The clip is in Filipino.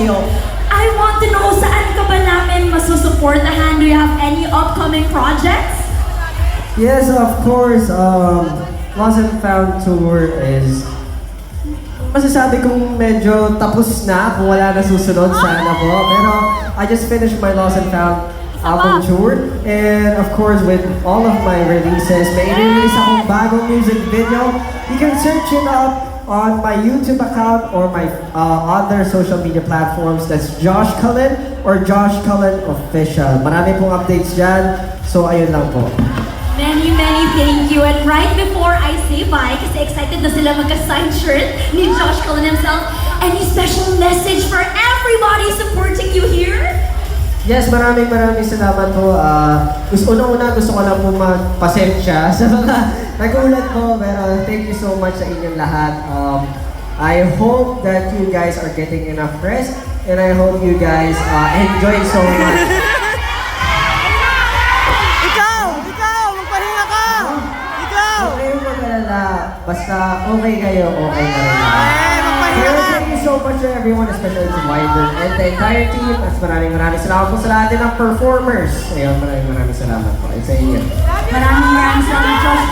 sa'yo. I want to know, saan ka ba namin masusuportahan? Do you have any upcoming projects? Yes, of course. Lost and Found Tour is masasabi kong medyo tapos na kung wala na susunod sana po. Pero I just finished my Lost and Found album tour. And of course, with all of my releases, may release akong bagong music video. You can search it up on my YouTube account or my other social media platforms. That's Josh Cullen or Josh Cullen Official. Marami pong updates dyan. So ayun lang po. Many thank you. And right before I say bye, kasi excited na sila magka-signed shirt ni Josh Cullen himself, any special message for everybody supporting you here? Yes, maraming salamat po. Una-una gusto ko lang po magpasensya sa mga nagulat po, pero thank you so much sa inyong lahat. I hope that you guys are getting enough rest, and I hope you guys enjoy so much. Huwag kayong mag-alala. Basta okay kayo, okay na rin. Pero thank you so much to everyone, especially to Wyvern and the entire team. At maraming salamat po sa lahat ng performers. Ayun, maraming salamat po sa inyo. Maraming salamat, Josh.